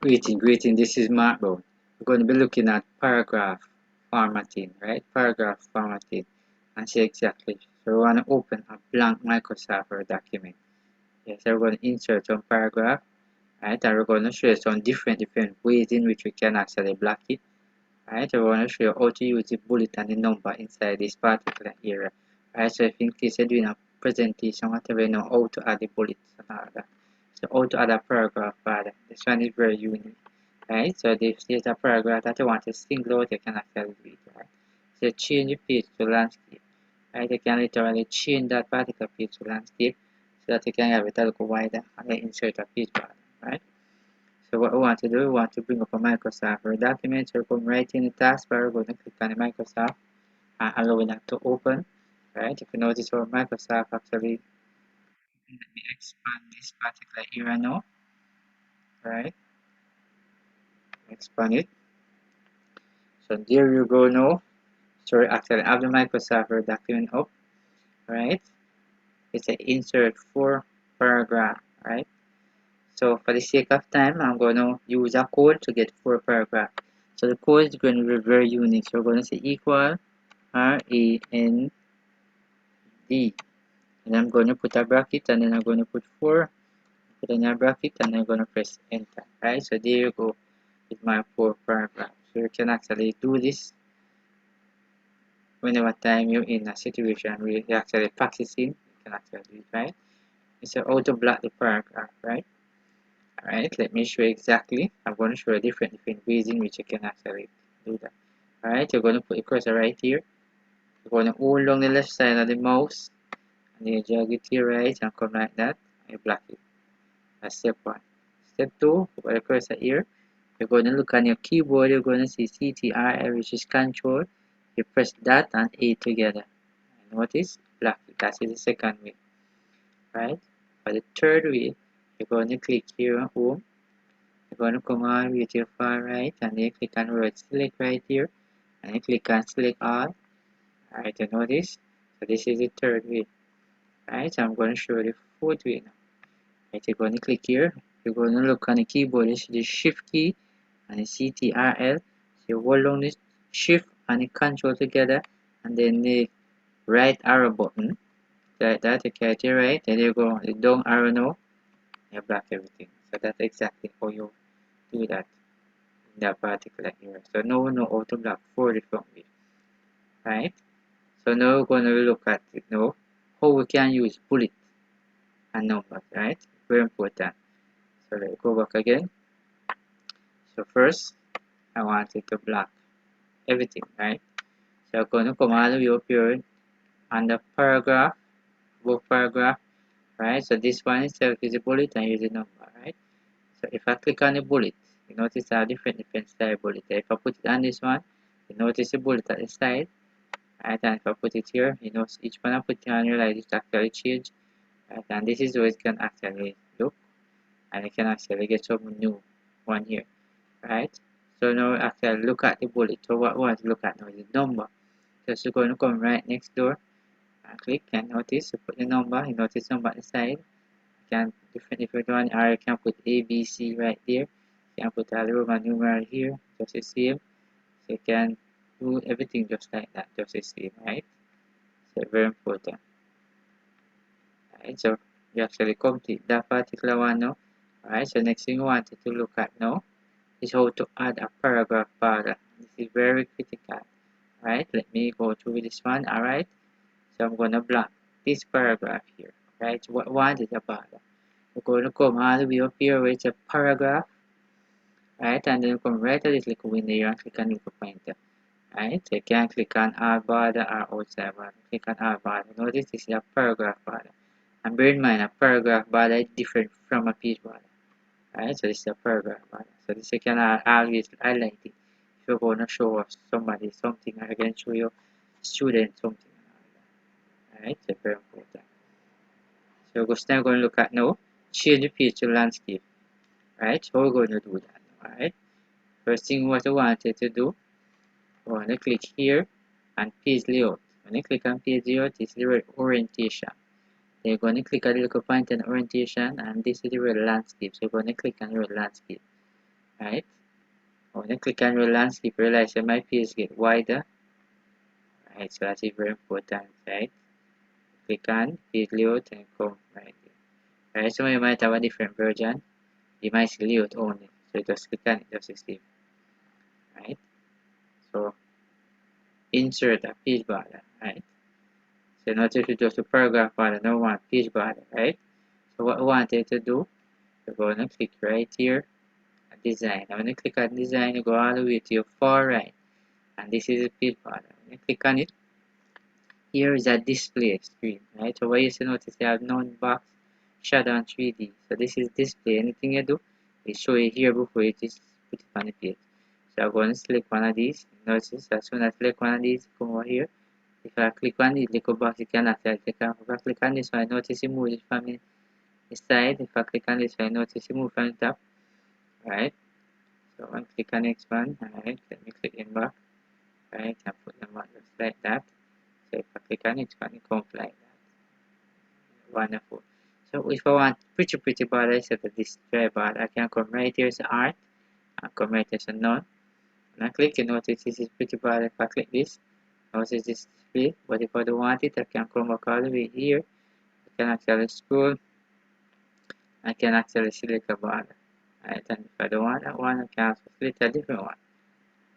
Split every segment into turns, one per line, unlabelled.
Greeting. This is Mark Brown. We're going to be looking at paragraph formatting, right? Paragraph formatting, and see exactly. So we want to open a blank Microsoft Word document. Yes, so we're going to insert some paragraph, right? And we're going to show you some different ways in which we can actually block it, right? I want to show you how to use the bullet and the number inside this particular area, right? So if in case you're doing a presentation, whatever, you know how to add the bullets and all that. So how to add a paragraph further. This one is very unique, right? So if there's a paragraph that you want to single out, you can actually do it, right? So change the page to landscape, right? You can literally change that particular page to landscape so that you can have it a little wider and then insert a page bar, right? So what we want to do, we want to bring up a Microsoft Word document. So come right in the taskbar, we're going to click on the Microsoft and allow that to open, right? If you notice our Microsoft actually, let me expand this particular area now, right? Expand it. So there you go now. So actually I have the Microsoft Word document up, right? It's an insert for paragraph, right? So for the sake of time, I'm going to use a code to get 4 paragraphs. So the code is going to be very unique. So we're going to say equal RAND, and I'm going to put a bracket, and then I'm going to put 4, put in a bracket, and I'm going to press enter, right? So there you go with my 4 paragraphs. So you can actually do this whenever time you're in a situation where you're actually practicing. You can actually do it, right? It's how to block the paragraph, right? Alright, let me show you exactly. I'm going to show you different ways in which you can actually do that. Alright, you're going to put your cursor right here. You're going to hold along the left side of the mouse, and you drag it to your right and come like that, and you block it. That's step 1. Step 2, put your cursor here. You're going to look on your keyboard, you're going to see CTRL, which is control. You press that and A together. And notice, block it. That is the second way. Right? For the third way, you're going to click here on home. You're going to come all the way to your far right, and then click on word select right here, and then click on select all. Alright, you notice? So this is the third way. Right, so I'm going to show you the fourth way now. Right, you're going to click here. You're going to look on the keyboard. You see the shift key and the CTRL. So you hold down the shift and the control together, and then the right arrow button. Like that, you catch it right. Then you go on the down arrow now. You block everything. So that's exactly how you do that in that particular area. So now we know how to block 4 different ways, right? So now we're going to look at it now, how we can use bullet and numbers, right? Very important. So let's go back again. So first, I want it to block everything, right? So I'm going to come all the way up here under paragraph, above paragraph, right? So this one itself is a bullet and here's a number, right? So if I click on the bullet, you notice I have different style bullet. If I put it on this one, you notice the bullet at the side, right? And if I put it here, you know, each one I put it on, you realize it actually change, right? And this is how it can actually look, and you can actually get some new one here, right? So now actually look at the bullet. So what we want to look at now is the number. So you're going to come right next door and click, and notice you put the number. You notice number at the side. You can different if you want, or you can put ABC right there. You can put a Roman numeral here, just the same. So you can do everything just like that, just the same, right? So very important. Right, so you actually complete that particular one now. Alright, so next thing we wanted to look at now is how to add a paragraph border. This is very critical. Alright, let me go through this one. Alright, so I'm going to block this paragraph here. Right, so what one is a border. We're going to come all the way up here where it's a paragraph. Right, and then come right at this little window here and click on little pointer. Right, so you can click on all border or outside border. Click on all border. Notice this is a paragraph border. And bear in mind, a paragraph border is different from a page border. Right, so this is a paragraph border. So this you can always highlight it. If you're going to show somebody something, or again show your student something. Alright, so very important. So we're still going to look at now, change the page to landscape. Right, so we're going to do that. Alright, first thing what I wanted to do, I want to click here and page layout. When you click on page layout, it's the word orientation. Then you're going to click on the little point in orientation, and this is the word landscape. So you're going to click on the word landscape. right? When you click on your landscape, realize that my page get wider, right? So that's very important, right? Click on page layout and come right there. Right, so you might have a different version. You might see layout only. So just click on it, just to save, right? So insert a page border, right? So notice you just a paragraph border, no one page border, right? So what I wanted to do, you're going to click right here, design. Now when you click on design, you go all the way to your far right, and this is a page border. When you click on it, here is a display screen, right? So what you see, notice you have none box, shadow, and 3D. So this is display. Anything you do, it show you here before you just put it on the page. So I'm going to select one of these. Notice as soon as I select one of these, come over here. If I click on the little box, you can actually click on. If I click on this one, notice you move it from the side. If I click on this one, notice you move from the top, right? So I click on next one, alright, let me click in back, right, and put them on just like that. So if I click on next one, it comes like that. Wonderful. So if I want pretty border instead of this dry border, I can come right here to art, and come right here to none. When I click, you notice this is pretty border. If I click this, notice this display. But if I don't want it, I can come back all the way here. I can actually scroll. I can actually select a border. Right, and if I don't want that one, I can also select a different one.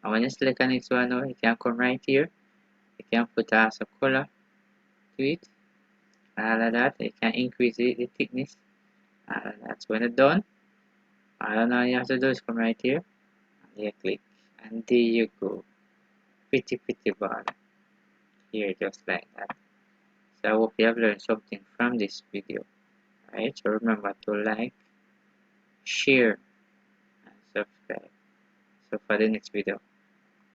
And when you select the next one now, you can come right here. You can put also color to it. All of that. You can increase the thickness. And that's when it's done. All you have to do is come right here. And you click. And there you go. Pretty border. Here, just like that. So I hope you have learned something from this video. Right? So remember to like, share, and subscribe. So for the next video.